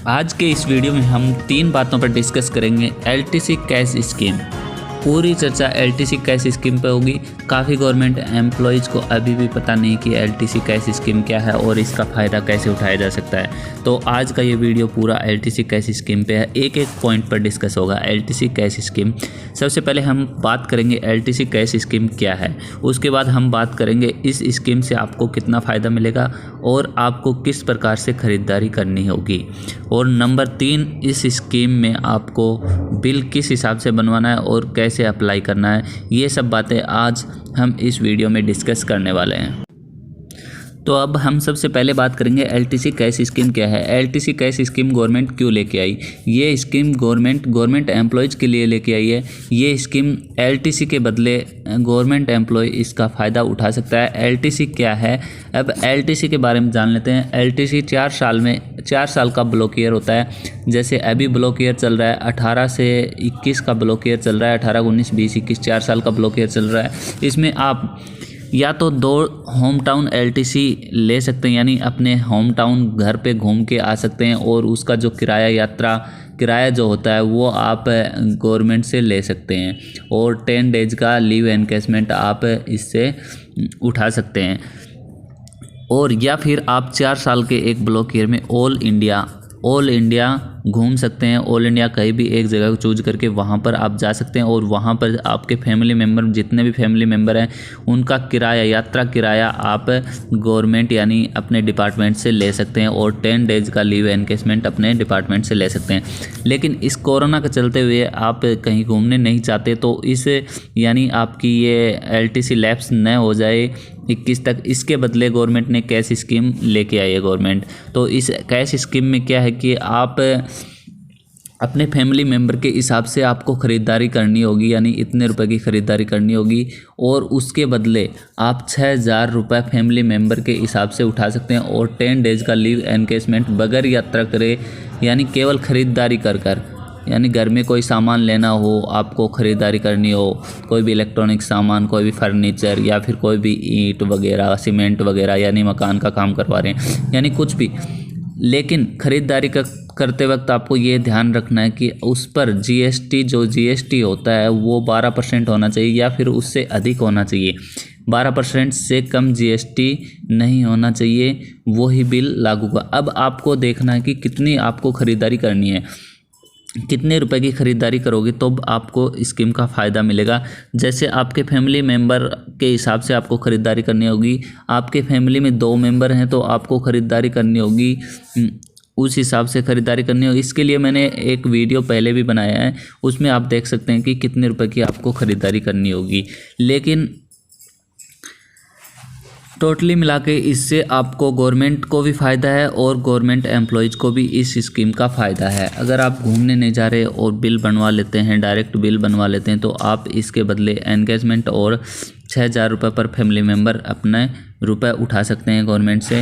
आज के इस वीडियो में हम 3 बातों पर डिस्कस करेंगे। एलटीसी कैश स्कीम, पूरी चर्चा एलटीसी कैश स्कीम पर होगी। काफ़ी गवर्नमेंट एम्प्लॉयज़ को अभी भी पता नहीं कि एलटीसी कैश स्कीम क्या है और इसका फ़ायदा कैसे उठाया जा सकता है। तो आज का ये वीडियो पूरा एलटीसी कैश स्कीम पे है, एक एक पॉइंट पर डिस्कस होगा। एलटीसी कैश स्कीम, सबसे पहले हम बात करेंगे एलटीसी कैश स्कीम क्या है। उसके बाद हम बात करेंगे इस स्कीम से आपको कितना फ़ायदा मिलेगा और आपको किस प्रकार से ख़रीदारी करनी होगी। और नंबर 3, इस स्कीम में आपको बिल किस हिसाब से बनवाना है और कैसे अप्लाई करना है, ये सब बातें आज हम इस वीडियो में डिस्कस करने वाले हैं। तो अब हम सबसे पहले बात करेंगे एलटीसी कैश स्कीम क्या है। एलटीसी कैश स्कीम गवर्नमेंट क्यों लेके आई? ये स्कीम गवर्नमेंट एम्प्लॉयज़ के लिए लेके आई है। ये स्कीम एलटीसी के बदले गवर्नमेंट एम्प्लॉय इसका फ़ायदा उठा सकता है। एलटीसी क्या है, अब एलटीसी के बारे में जान लेते हैं। एलटीसी 4 साल का ब्लॉक ईयर होता है। जैसे अभी ब्लॉक ईयर चल रहा है 18 से 21 का ब्लॉक ईयर चल रहा है, 18, 19, 20, 21, 4 साल का ब्लॉक ईयर चल रहा है। इसमें आप या तो 2 होम टाउन एलटीसी ले सकते हैं, यानी अपने होम टाउन घर पे घूम के आ सकते हैं और उसका जो किराया जो होता है वो आप गवर्नमेंट से ले सकते हैं। और 10 डेज का लीव एनकेसमेंट आप इससे उठा सकते हैं। और या फिर आप 4 साल के एक ब्लॉक ईयर में ऑल इंडिया घूम सकते हैं। ऑल इंडिया कहीं भी एक जगह को चूज करके वहाँ पर आप जा सकते हैं और वहाँ पर आपके फैमिली मेम्बर, जितने भी फैमिली मेम्बर हैं, उनका यात्रा किराया आप गवर्नमेंट यानी अपने डिपार्टमेंट से ले सकते हैं और 10 डेज का लीव एनकेसमेंट अपने डिपार्टमेंट से ले सकते हैं। लेकिन इस कोरोना के चलते हुए आप कहीं घूमने नहीं चाहते तो इस यानी आपकी ये एलटीसी लैप्स न हो जाए 21 तक, इसके बदले गवर्नमेंट ने कैश स्कीम लेके आई है गवर्नमेंट। तो इस कैश स्कीम में क्या है कि आप अपने फैमिली मेम्बर के हिसाब से आपको ख़रीदारी करनी होगी, यानी इतने रुपए की ख़रीदारी करनी होगी और उसके बदले आप 6,000 रुपये फैमिली मेम्बर के हिसाब से उठा सकते हैं। और 10 डेज का लीव एनकेसमेंट बगैर यात्रा करे, यानी केवल ख़रीदारी कर यानी घर में कोई सामान लेना हो, आपको ख़रीदारी करनी हो, कोई भी इलेक्ट्रॉनिक सामान, कोई भी फर्नीचर या फिर कोई भी ईंट वगैरह, सीमेंट वगैरह, यानी मकान का काम करवा रहे हैं, यानी कुछ भी। लेकिन ख़रीदारी करते वक्त आपको ये ध्यान रखना है कि उस पर जीएसटी होता है वो 12% होना चाहिए या फिर उससे अधिक होना चाहिए। 12% से कम जीएसटी नहीं होना चाहिए, वही बिल लागू होगा। अब आपको देखना है कि कितनी आपको ख़रीदारी करनी है, कितने रुपए की ख़रीदारी करोगे तो आपको स्कीम का फ़ायदा मिलेगा। जैसे आपके फैमिली मेम्बर के हिसाब से आपको ख़रीदारी करनी होगी। आपके फैमिली में 2 मेंबर हैं तो आपको ख़रीदारी करनी होगी, उस हिसाब से ख़रीदारी करनी होगी। इसके लिए मैंने एक वीडियो पहले भी बनाया है, उसमें आप देख सकते हैं कि कितने रुपए की आपको ख़रीदारी करनी होगी। लेकिन टोटली मिला के इससे आपको गवर्नमेंट को भी फ़ायदा है और गवर्नमेंट एम्प्लॉयज़ को भी इस स्कीम का फ़ायदा है। अगर आप घूमने नहीं जा रहे और बिल बनवा लेते हैं, डायरेक्ट बिल बनवा लेते हैं, तो आप इसके बदले एनगेजमेंट और 6,000 रुपये पर फैमिली मेम्बर अपने रुपए उठा सकते हैं गवर्नमेंट से।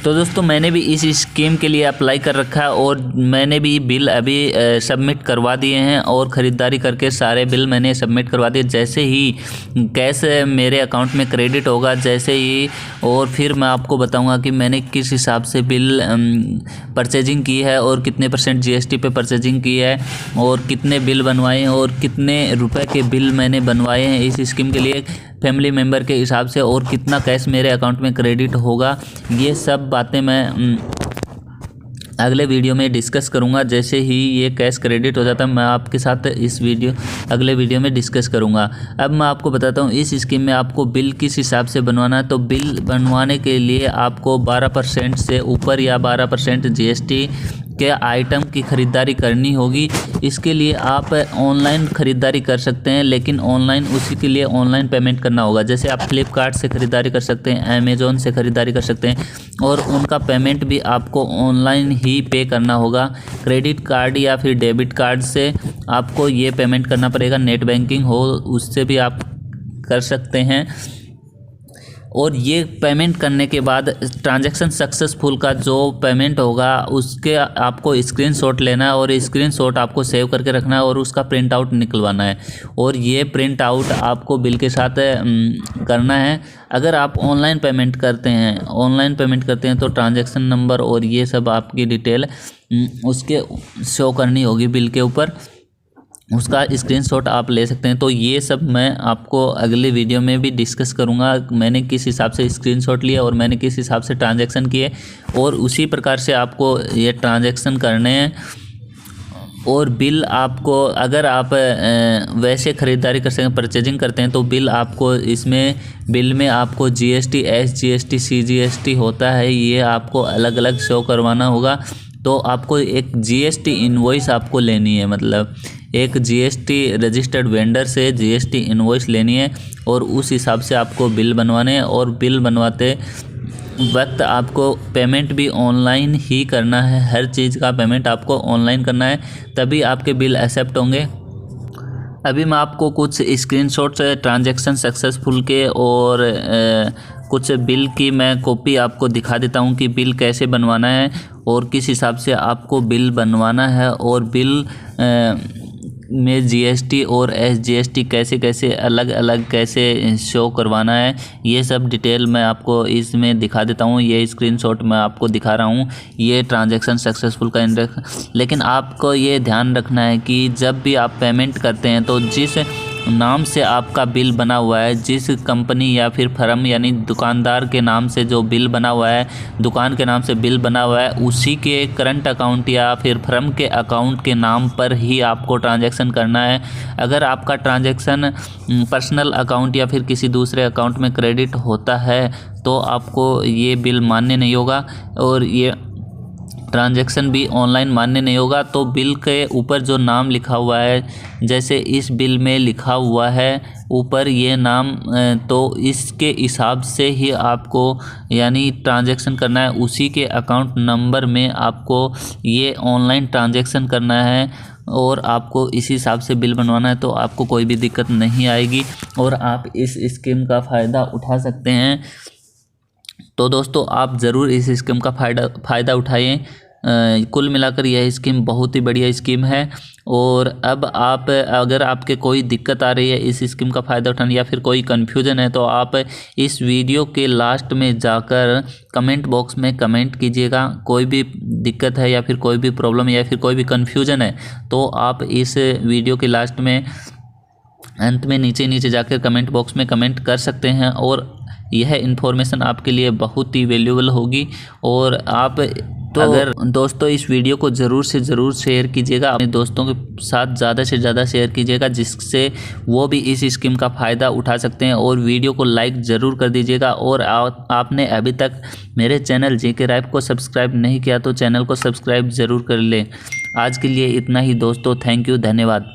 तो दोस्तों, मैंने भी इस स्कीम के लिए अप्लाई कर रखा है और मैंने भी बिल अभी सबमिट करवा दिए हैं और ख़रीदारी करके सारे बिल मैंने सबमिट करवा दिए। जैसे ही कैश मेरे अकाउंट में क्रेडिट होगा, जैसे ही, और फिर मैं आपको बताऊंगा कि मैंने किस हिसाब से बिल परचेजिंग की है और कितने % जीएसटी पे परचेजिंग की है और कितने बिल बनवाए हैं और कितने रुपए के बिल मैंने बनवाए हैं इस स्कीम के लिए फैमिली मेम्बर के हिसाब से, और कितना कैश मेरे अकाउंट में क्रेडिट होगा। ये सब बातें मैं अगले वीडियो में डिस्कस करूंगा। जैसे ही ये कैश क्रेडिट हो जाता है मैं आपके साथ अगले वीडियो में डिस्कस करूंगा। अब मैं आपको बताता हूं इस स्कीम में आपको बिल किस हिसाब से बनवाना है। तो बिल बनवाने के लिए आपको 12% से ऊपर या 12% जीएसटी के आइटम की ख़रीदारी करनी होगी। इसके लिए आप ऑनलाइन ख़रीदारी कर सकते हैं, लेकिन उसी के लिए ऑनलाइन पेमेंट करना होगा। जैसे आप फ्लिपकार्ट से ख़रीदारी कर सकते हैं, अमेज़ॉन से ख़रीदारी कर सकते हैं और उनका पेमेंट भी आपको ऑनलाइन ही पे करना होगा। क्रेडिट कार्ड या फिर डेबिट कार्ड से आपको ये पेमेंट करना पड़ेगा। नेट बैंकिंग हो उससे भी आप कर सकते हैं। और ये पेमेंट करने के बाद ट्रांजैक्शन सक्सेसफुल का जो पेमेंट होगा उसके आपको स्क्रीनशॉट लेना है और स्क्रीनशॉट आपको सेव करके रखना है और उसका प्रिंट आउट निकलवाना है और ये प्रिंट आउट आपको बिल के साथ करना है। अगर आप ऑनलाइन पेमेंट करते हैं तो ट्रांजैक्शन नंबर और ये सब आपकी डिटेल उसके शो करनी होगी बिल के ऊपर, उसका स्क्रीनशॉट आप ले सकते हैं। तो ये सब मैं आपको अगले वीडियो में भी डिस्कस करूंगा, मैंने किस हिसाब से स्क्रीनशॉट लिया और मैंने किस हिसाब से ट्रांजैक्शन किए और उसी प्रकार से आपको ये ट्रांजैक्शन करने हैं। और बिल आपको, अगर आप वैसे ख़रीदारी कर सकें, परचेजिंग करते हैं तो बिल आपको बिल में आपको GST, SGST, CGST होता है, ये आपको अलग अलग शो करवाना होगा। तो आपको एक GST इनवॉइस आपको लेनी है, मतलब एक GST रजिस्टर्ड वेंडर से GST इनवॉइस लेनी है और उस हिसाब से आपको बिल बनवाने हैं। और बिल बनवाते वक्त आपको पेमेंट भी ऑनलाइन ही करना है, हर चीज़ का पेमेंट आपको ऑनलाइन करना है, तभी आपके बिल एक्सेप्ट होंगे। अभी मैं आपको कुछ स्क्रीनशॉट्स ट्रांजैक्शन सक्सेसफुल के और कुछ बिल की मैं कॉपी आपको दिखा देता हूं कि बिल कैसे बनवाना है और किस हिसाब से आपको बिल बनवाना है और बिल में GST और SGST कैसे कैसे अलग अलग कैसे शो करवाना है, ये सब डिटेल मैं आपको इसमें दिखा देता हूँ। ये स्क्रीनशॉट मैं आपको दिखा रहा हूँ, ये ट्रांजैक्शन सक्सेसफुल का इंडेक्स। लेकिन आपको ये ध्यान रखना है कि जब भी आप पेमेंट करते हैं तो जिस नाम से आपका बिल बना हुआ है, जिस कंपनी या फिर फर्म यानी दुकानदार के नाम से जो बिल बना हुआ है, दुकान के नाम से बिल बना हुआ है, उसी के करंट अकाउंट या फिर फर्म के अकाउंट के नाम पर ही आपको ट्रांजैक्शन करना है। अगर आपका ट्रांजैक्शन पर्सनल अकाउंट या फिर किसी दूसरे अकाउंट में क्रेडिट होता है तो आपको ये बिल मान्य नहीं होगा और ये ट्रांजैक्शन भी ऑनलाइन मान्य नहीं होगा। तो बिल के ऊपर जो नाम लिखा हुआ है, जैसे इस बिल में लिखा हुआ है ऊपर ये नाम, तो इसके हिसाब से ही आपको यानी ट्रांजैक्शन करना है, उसी के अकाउंट नंबर में आपको ये ऑनलाइन ट्रांजैक्शन करना है और आपको इसी हिसाब से बिल बनवाना है। तो आपको कोई भी दिक्कत नहीं आएगी और आप इस स्कीम का फ़ायदा उठा सकते हैं। तो दोस्तों आप ज़रूर इस स्कीम का फ़ायदा उठाइए। कुल मिलाकर यह स्कीम बहुत ही बढ़िया स्कीम है। और अब आप, अगर आपके कोई दिक्कत आ रही है इस स्कीम का फ़ायदा उठाने या फिर कोई कन्फ्यूज़न है तो आप इस वीडियो के लास्ट में जाकर कमेंट बॉक्स में कमेंट कीजिएगा। कोई भी दिक्कत है या फिर कोई भी प्रॉब्लम या फिर कोई भी कन्फ्यूज़न है तो आप इस वीडियो के लास्ट में, अंत में, नीचे जाकर कमेंट बॉक्स में कमेंट कर सकते हैं और यह इन्फॉर्मेशन आपके लिए बहुत ही वैल्यूएबल होगी। और आप अगर दोस्तों इस वीडियो को ज़रूर से ज़रूर शेयर कीजिएगा, अपने दोस्तों के साथ ज़्यादा से ज़्यादा शेयर कीजिएगा जिससे वो भी इस स्कीम का फ़ायदा उठा सकते हैं। और वीडियो को लाइक ज़रूर कर दीजिएगा। और आपने अभी तक मेरे चैनल JK राइफ को सब्सक्राइब नहीं किया तो चैनल को सब्सक्राइब ज़रूर कर लें। आज के लिए इतना ही दोस्तों, थैंक यू, धन्यवाद।